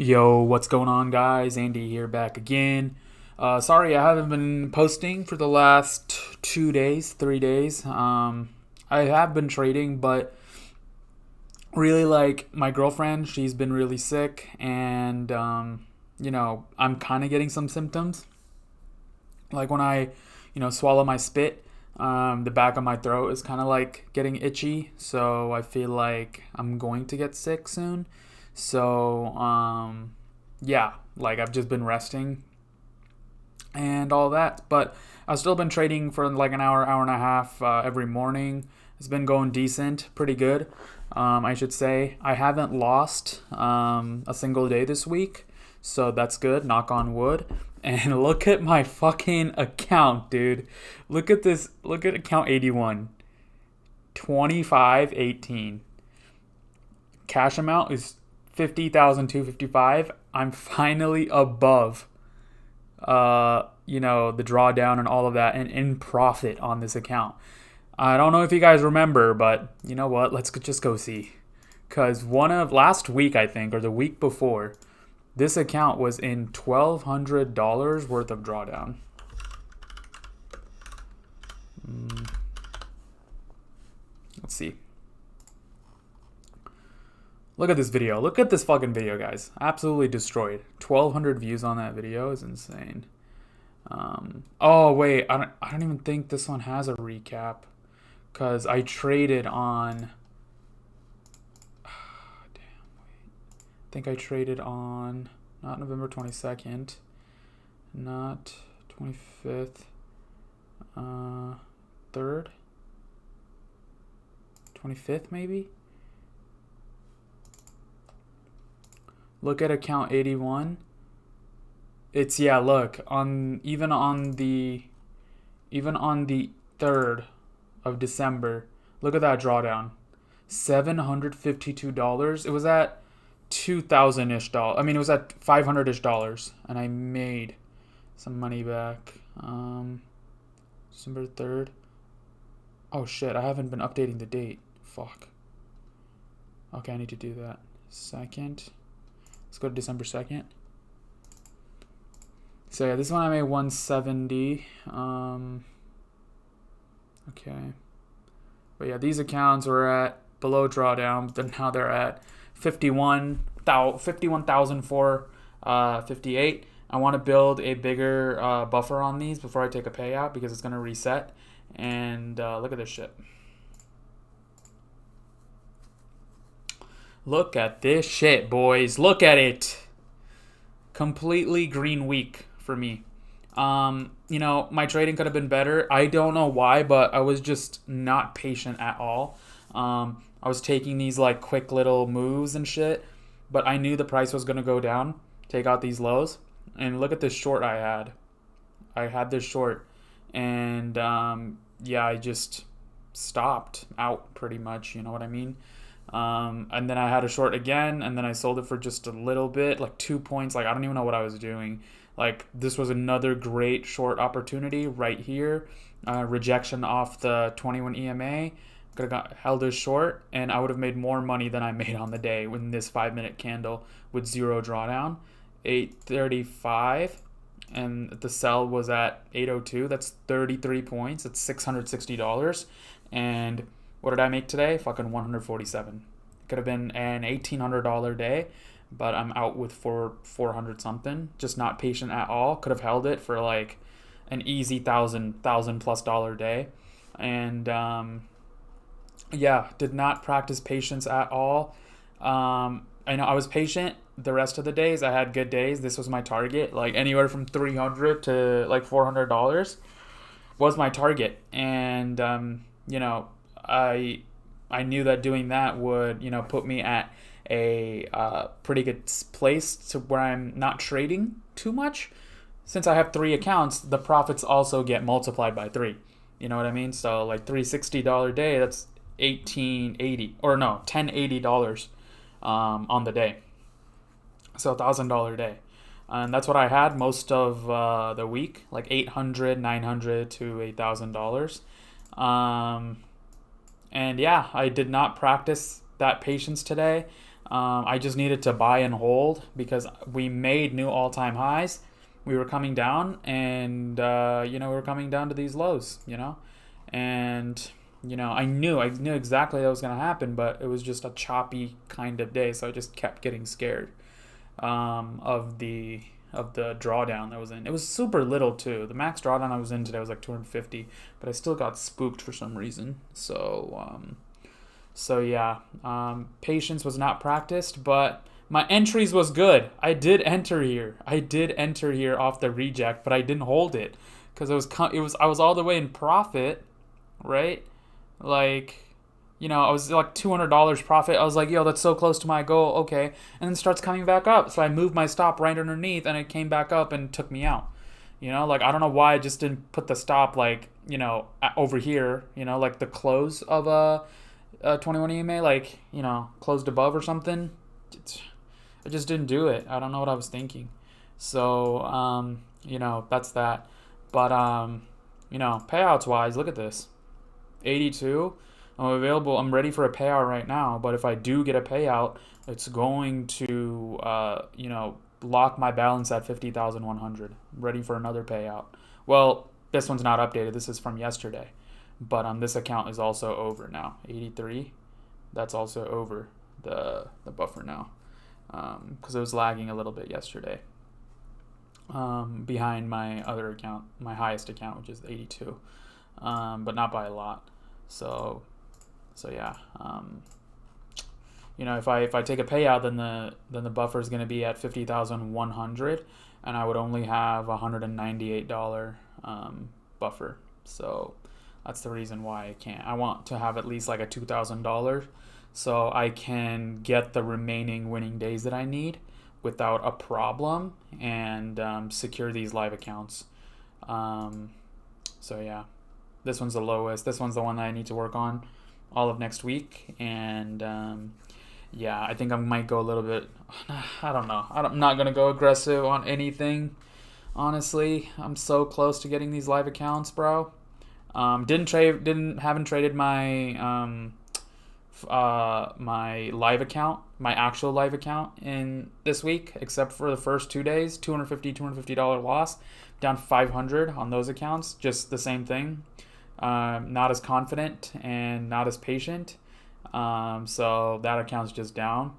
Yo, what's going on, guys? Andy here, back again. Sorry, I haven't been posting for the last 2 days, 3 days. I have been trading, but really, like, my girlfriend, she's been really sick, and I'm kind of getting some symptoms. Like when I, swallow my spit, the back of my throat is kind of like getting itchy, so I feel like I'm going to get sick soon. So, yeah, like I've just been resting and all that. But I've still been trading for like an hour, hour and a half every morning. It's been going decent, pretty good. I should say. I haven't lost a single day this week, so that's good. Knock on wood. And look at my fucking account, dude. Look at this. Look at account 81. 2518. Cash amount is 50,255. I'm finally above the drawdown and all of that and in profit on this account. I don't know if you guys remember, but you know what? Let's just go see. Cuz one of last week, I think, or the week before, this account was in $1,200 worth of drawdown. Let's see. Look at this video. Look at this fucking video, guys. Absolutely destroyed. 1,200 views on that video is insane. Oh, wait. I don't even think this one has a recap. Because I traded on... I think I traded on not November 22nd, not 25th, 3rd, 25th maybe. Look at account 81. It's look even on the 3rd of December. Look at that drawdown. $752. It was at 2,000-ish dollars. I mean, it was at 500-ish dollars, and I made some money back. December 3rd. Oh shit, I haven't been updating the date. Fuck. Okay, I need to do that. 2nd. Let's go to December 2nd. So yeah, this one I made 170. Okay. But yeah, these accounts were at below drawdown, but then now they're at 51,458. I want to build a bigger buffer on these before I take a payout because it's going to reset. And look at this shit. Look at this shit, boys. Look at it. Completely green week for me. My trading could have been better. I don't know why, but I was just not patient at all. I was taking these like quick little moves and shit, but I knew the price was going to go down, take out these lows. And look at this short I had. I had this short, and I just stopped out pretty much, you know what I mean? And then I had a short again, and then I sold it for just a little bit, like 2 points. Like, I don't even know what I was doing. Like, this was another great short opportunity right here. Rejection off the 21 EMA. Could have held as short, and I would have made more money than I made on the day with this 5-minute candle with zero drawdown. 835, and the sell was at 802. That's 33 points. That's $660. And what did I make today? Fucking 147. Could have been an $1,800 day, but I'm out with 400 something. Just not patient at all. Could have held it for like an easy thousand plus dollar day, and did not practice patience at all. I know I was patient the rest of the days. I had good days. This was my target, like anywhere from $300 to like $400 was my target, and I knew that doing that would put me at a pretty good place to where I'm not trading too much. Since I have 3 accounts, the profits also get multiplied by 3. You know what I mean? So like $360 day, that's $1080 on the day. So $1,000 day. And that's what I had most of the week, like $800, $900 to $1,000. And yeah, I did not practice that patience today. I just needed to buy and hold because we made new all-time highs. We were coming down, and we were coming down to these lows, and I knew exactly that was gonna happen, but it was just a choppy kind of day, so I just kept getting scared of the drawdown that was in. It was super little too. The max drawdown I was in today was like 250, but I still got spooked for some reason. So yeah, patience was not practiced, but my entries was good. I did enter here. Off the reject, but I didn't hold it because I was all the way in profit, right? Like, I was like $200 profit. I was like, yo, that's so close to my goal. Okay, and then it starts coming back up. So I moved my stop right underneath, and it came back up and took me out. Like I don't know why I just didn't put the stop like over here. Like the close of a 21 EMA, like closed above or something. I just didn't do it. I don't know what I was thinking. So that's that. But payouts wise, look at this. 82. I'm available. I'm ready for a payout right now. But if I do get a payout, it's going to lock my balance at 50,100. I'm ready for another payout. Well, this one's not updated. This is from yesterday. But this account is also over now. 83. That's also over the buffer now. Because it was lagging a little bit yesterday. Behind my other account, my highest account, which is 82. But not by a lot. So yeah. If I take a payout, then the buffer is going to be at 50,100, and I would only have $198 buffer. So that's the reason why I can't. I want to have at least like a $2,000 so I can get the remaining winning days that I need without a problem and secure these live accounts. So yeah, this one's the lowest. This one's the one that I need to work on all of next week. And yeah, I think I might go a little bit, I don't know. I'm not going to go aggressive on anything. Honestly, I'm so close to getting these live accounts, bro. Haven't traded my my live account, my actual live account in this week, except for the first 2 days, $250 loss, down 500 on those accounts. Just the same thing. Not as confident and not as patient. So that account's just down,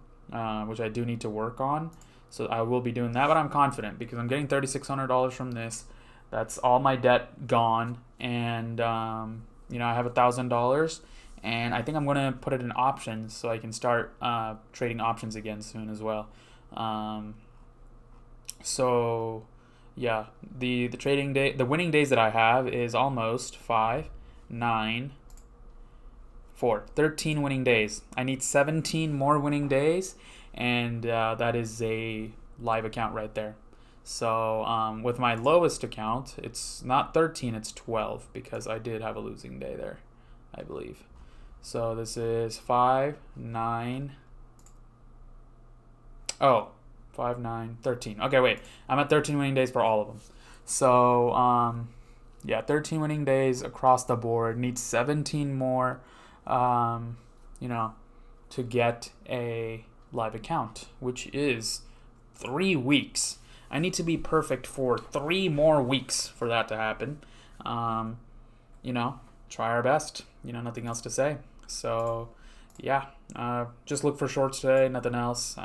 which I do need to work on. So I will be doing that, but I'm confident because I'm getting $3,600 from this. That's all my debt gone, and I have $1,000, and I think I'm gonna put it in options so I can start trading options again soon as well. So yeah, the trading day, the winning days that I have is almost 5, 9, 4, 13 winning days. I need 17 more winning days, and that is a live account right there. So with my lowest account, it's not 13, it's 12 because I did have a losing day there, I believe. So this is 5, 9. Oh, 5, 9, 13. Okay, wait. I'm at 13 winning days for all of them. So, yeah, 13 winning days across the board. Need 17 more, to get a live account, which is 3 weeks. I need to be perfect for 3 more weeks for that to happen. Try our best. Nothing else to say. So, yeah, just look for shorts today, nothing else.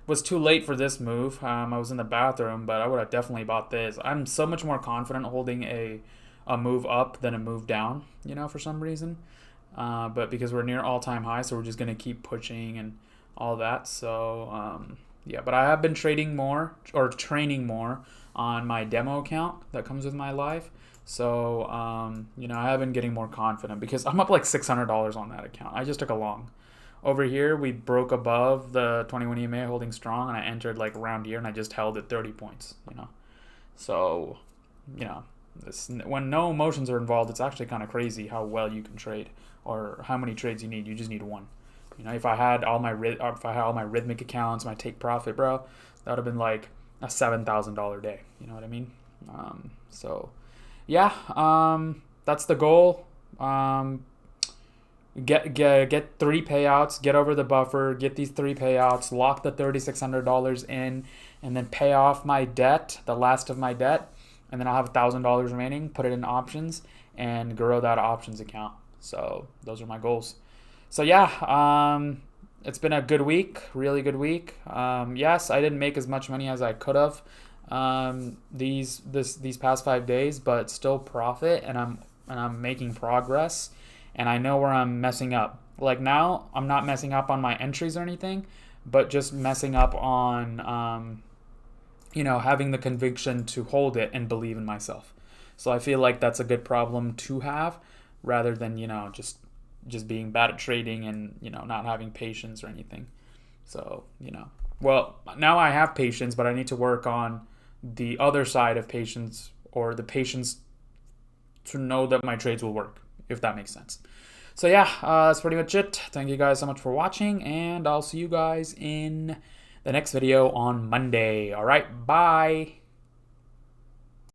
Was too late for this move. I was in the bathroom, but I would have definitely bought this. I'm so much more confident holding a move up than a move down, for some reason. But because we're near all-time high, so we're just going to keep pushing and all that. So, yeah, but I have been training more on my demo account that comes with my live. So, I have been getting more confident because I'm up like $600 on that account. I just took a long. Over here, we broke above the 21 EMA holding strong, and I entered like around here, and I just held at 30 points, So, when no emotions are involved, it's actually kind of crazy how well you can trade or how many trades you need. You just need one. If I had all my rhythmic accounts, my take profit, bro, that would have been like a $7,000 day. You know what I mean? So, yeah, that's the goal. Get 3 payouts, get over the buffer, get these 3 payouts, lock the $3,600 in, and then pay off my debt, the last of my debt, and then I'll have $1,000 remaining, put it in options, and grow that options account. So those are my goals. So yeah, it's been a good week, really good week. Yes, I didn't make as much money as I could have these past 5 days, but still profit, and I'm making progress, and I know where I'm messing up. Like now, I'm not messing up on my entries or anything, but just messing up on having the conviction to hold it and believe in myself. So I feel like that's a good problem to have, rather than just being bad at trading and not having patience or anything. So well, now I have patience, but I need to work on the other side of patience, or the patience to know that my trades will work, if that makes sense. So yeah, that's pretty much it. Thank you guys so much for watching, and I'll see you guys in the next video on Monday. All right, bye.